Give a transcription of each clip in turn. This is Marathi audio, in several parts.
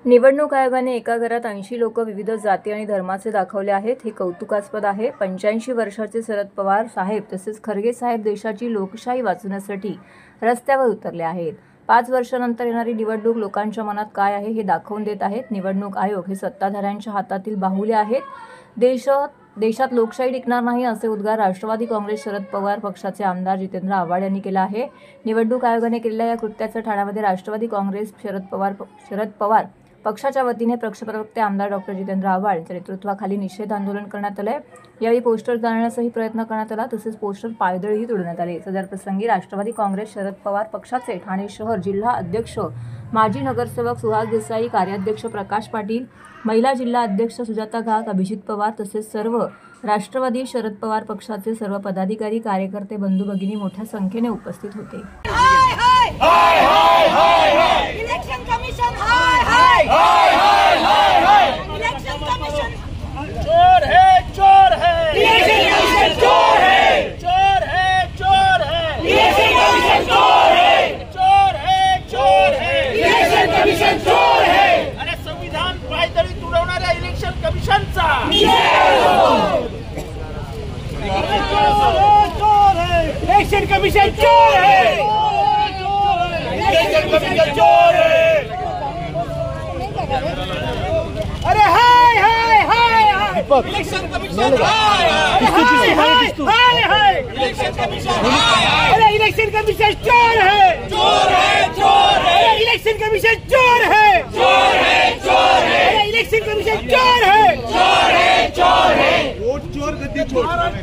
निवडणूक आयोगाने एका घरात 80 लोक विविध जाती आणि धर्माचे दाखवले आहेत. हे कौतुकास्पद आहे. 85 वर्षाचे शरद पवार साहेब तसेच खरगे साहेब देशाची लोकशाही वाचवण्यासाठी रस्त्यावर उतरले आहेत. 5 वर्षांनंतर येणारी निवडणूक लोकांच्या मनात काय आहे हे दाखवून देत आहेत. निवडणूक आयोग हे सत्ताधाऱ्यांच्या हातातील बाहुले आहेत. देशात लोकशाही टिकणार नाही असे उद्गार राष्ट्रवादी काँग्रेस शरद पवार पक्षाचे आमदार जितेंद्र आव्हाड यांनी केला आहे. निवडणूक आयोगाने केलेल्या या कृत्याचं ठाण्यामध्ये राष्ट्रवादी काँग्रेस शरद पवार पक्षाच्या वतीने पक्षप्रवक्ते आमदार डॉक्टर जितेंद्र आव्हाड यांच्या नेतृत्वाखाली निषेध आंदोलन करण्यात आले. यावेळी पोस्टर जाळण्याचाही प्रयत्न करण्यात आला तसेच पोस्टर पायदळीही तोडण्यात आले. सदर प्रसंगी राष्ट्रवादी काँग्रेस शरद पवार पक्षाचे ठाणे शहर जिल्हा अध्यक्ष माजी नगरसेवक सुहास देसाई, कार्याध्यक्ष प्रकाश पाटील, महिला जिल्हा अध्यक्ष सुजाता घाग, अभिजित पवार तसेच सर्व राष्ट्रवादी शरद पवार पक्षाचे सर्व पदाधिकारी, कार्यकर्ते, बंधू भगिनी मोठ्या संख्येने उपस्थित होते. इलेक्शन कमिशन इलेक्शन कमिशन चोर है इलेक्शन कमिशन चोर है इलेक्शन कमिशन चोर है इलेक्शन कमिशन चोर है अरे संविधान पायदळी तुडवणाऱ्या इलेक्शन कमिशनचा इलेक्शन कमिशन चोर है चोर है अरे हाय हाय हाय इलेक्शन कमिशन हाय इलेक्शन कमिशन अरे इलेक्शन कमिशन चोर है इलेक्शन कमिशन चोर है इलेक्शन कमिशन चोर है वोट चोर गद्दी चोर वोट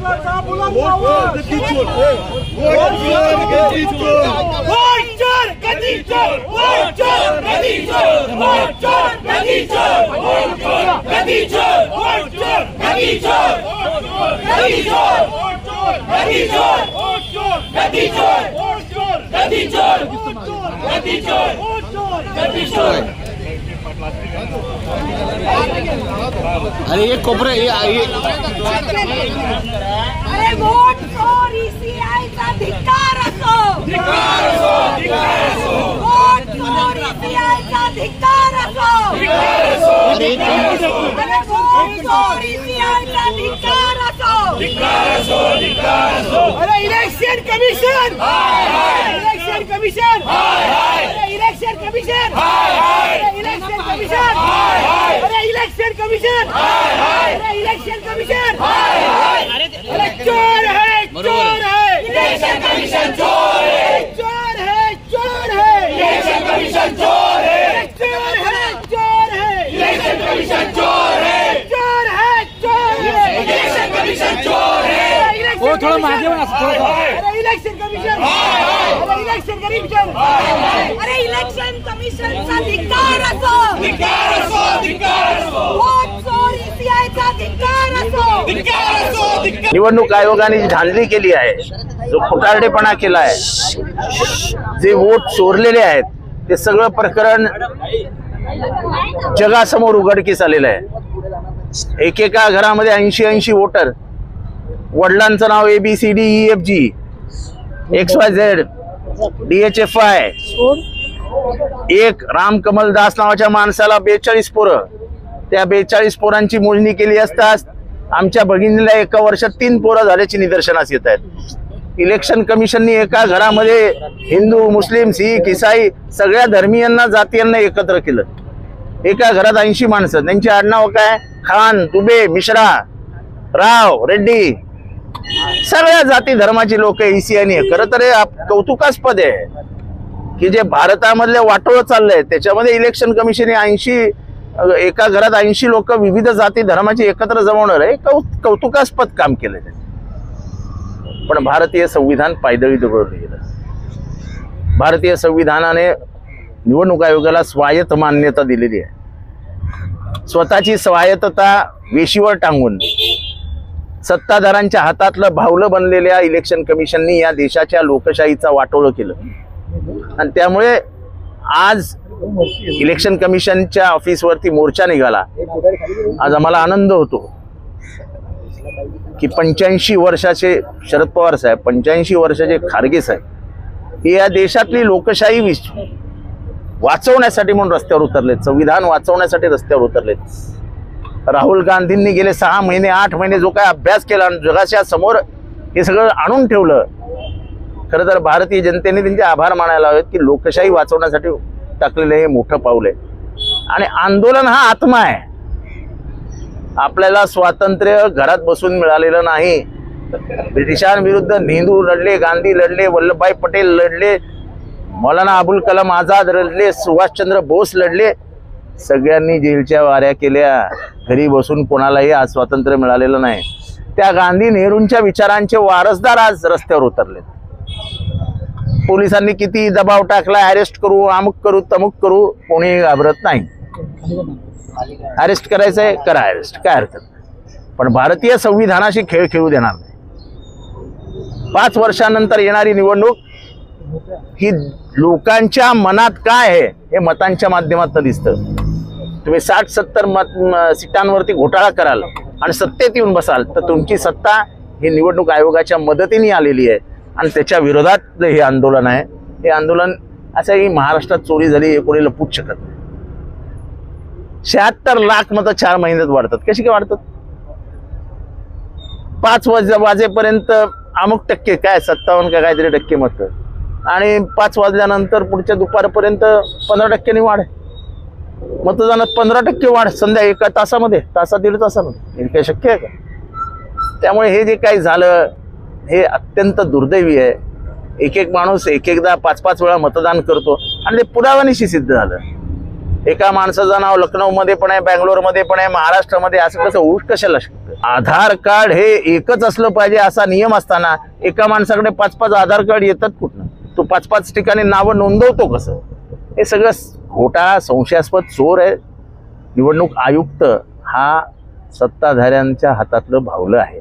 गद्दी चोर वोट चोर गद्दी चोर वोट चोर गद्दी चोर वोट चोर गद्दी चोर वोट चोर गद्दी चोर वोट चोर गद्दी चोर गद्दी चोर वोट चोर गद्दी चोर वोट चोर गद्दी चोर वोट चोर गद्दी चोर गद्दी चोर वोट चोर गद्दी चोर अरे ये कोपरे अरे वोट चोर ईसीआयचा धिक्कार असो वोट चोर ईसीआयचा धिक्कार असो अरे वोट चोर ईसीआयचा धिक्कार असो अरे इलेक्शन कमिशन इलेक्शन कमिशन अरे इलेक्शन कमिशन अरे इलेक्शन कमिशन अरे इलेक्शन कमिशन अरे इलेक्शन कमिशन अरे चोर है इलेक्शन कमिशन चोर है इलेक्शन कमिशन चोर है इलेक्शन कमिशन चोर है इलेक्शन कमिशन चोर है वो थोड़ा मागे अरे इलेक्शन कमिशन अरे इलेक्शन कमिशन अरे इलेक्शन कमिशनचा धिक्कार असो वोट चोर ईसीआयचा धिक्कार असो निवडणूक आयोगाने जी धांदली केली आहे, जो खोटारडेपणा केला आहे, जे वोट चोरलेले आहेत, ते सगळं प्रकरण जगासमोर उघडकीस आलेलं आहे. एकेका घरामध्ये 80 वोटर, वडिलांचं नाव ABCDEFG XYZ DHFI, एक राम कमल दास नावाच्या माणसाला 42 पोरं. त्या 42 पोरांची मोजणी केली असता आमच्या भगिनीला एका वर्षात 3 पोरं झाल्याची निदर्शनास येत आहेत. इलेक्शन कमिशननी एका घरामध्ये हिंदू, मुस्लिम, शीख, ईसाई सगळ्या धर्मीयांना, जातीयांना एकत्र केलं. एका घरात 80 माणसं, त्यांची आडनाव काय? खान, दुबे, मिश्रा, राव, रेड्डी, सगळ्या जाती धर्माची लोक ईसीआयने. खरं तर कौतुकास्पद आहे की जे भारतामधले वाटोळ चाललंय त्याच्यामध्ये इलेक्शन कमिशन एका घरात 80 लोक विविध जाती धर्माची एकत्र जमवणार आहे. कौतुकास्पद काम केलं आहे. पण भारतीय संविधान पायदळी दगडलं गेलं. भारतीय संविधानाने निवडणूक आयोगाला स्वायत्त मान्यता दिलेली आहे. स्वतःची स्वायत्तता वेशीवर टांगून सत्ताधाऱ्यांच्या हातातलं भावलं बनलेल्या इलेक्शन कमिशननी या देशाच्या लोकशाहीचा वाटोळं केलं. आणि त्यामुळे आज इलेक्शन कमिशनच्या ऑफिसवरती मोर्चा निघाला. आज आम्हाला आनंद होतो की 85 वर्षाचे शरद पवार साहेब, 85 वर्षाचे खारगे साहेब, हे या देशातली लोकशाही वाचवण्यासाठी म्हणून रस्त्यावर उतरलेत, संविधान वाचवण्यासाठी रस्त्यावर उतरलेत। राहुल गांधींनी गेले 6 महिने 8 महिने जो काय अभ्यास केला आणि जगाच्या समोर हे सगळं आणून ठेवलं। खरं तर भारतीय जनतेने त्यांचे आभार मानायला हवेत की लोकशाही वाचवण्यासाठी टाकलेलं हे मोठं पाऊल आहे। आणि आंदोलन हा आत्मा आहे। आपल्याला स्वातंत्र्य घरात बसून मिळालेलं नाही। ब्रिटिशांविरुद्ध नेहरू लढले, गांधी लढले, वल्लभभाई पटेल लढले, मौलाना अबुल कलाम आझाद लढले, सुभाषचंद्र बोस लढले, सगळ्यांनी जेलच्या वाऱ्या केल्या। घरी बसून कोणालाही आज स्वातंत्र्य मिळालेलं नाही। त्या गांधी नेहरूंच्या विचारांचे वारसदार आज रस्त्यावर उतरले। पोलिसांनी किती दबाव टाकला, अरेस्ट करू, अमुक करू, तमुक करू, कोणी घाबरत नाही। अरेस्ट करायचंय करा अरेस्ट, काय हरकत नाही। पण भारतीय संविधानाशी खेळ खेळू देणार नाही। 5 वर्षानंतर येणारी निवडणूक ही लोकांच्या मनात काय आहे हे मतांच्या माध्यमातून दिसतं। तुम्ही 60-70 सीटांवरती घोटाळा कराल आणि सत्तेत येऊन बसाल तर तुमची सत्ता ही निवडणूक आयोगाच्या मदतीने आलेली आहे आणि त्याच्या विरोधात हे आंदोलन आहे। हे आंदोलन असंही महाराष्ट्रात चोरी झाली हे कोणी लपवूच शकत नाही। 76 लाख मतं 4 महिन्यात वाढतात। कशी काय वाढतात? 5 वाजेपर्यंत अमुक टक्के काय 57 का काहीतरी टक्के मतं आणि 5 वाजल्यानंतर पुढच्या दुपारपर्यंत 15% वाढ। मतदानात 15% वाढ संध्या 1 तासामध्ये, तासात 1.5 तासामध्ये, हे काही शक्य आहे का? त्यामुळे हे जे काही झालं हे अत्यंत दुर्दैवी आहे। एक माणूस एकदा 5-5 वेळा मतदान करतो आणि ते पुराव्यानिशी सिद्ध झालं। एका माणसाचं नाव लखनौमध्ये पण आहे, बँगलोरमध्ये पण आहे, महाराष्ट्रामध्ये, असं कसं होऊ कशाला शकतं? आधार कार्ड हे एकच असलं पाहिजे असा नियम असताना एका माणसाकडे 5-5 आधार कार्ड येतात कुठनं? तो 5-5 ठिकाणी नावं नोंदवतो कसं? हे सगळं घोटाळा, संशयास्पद चोर आहे। निवडणूक आयुक्त हा सत्ताधाऱ्यांच्या हातातलं भावलं आहे।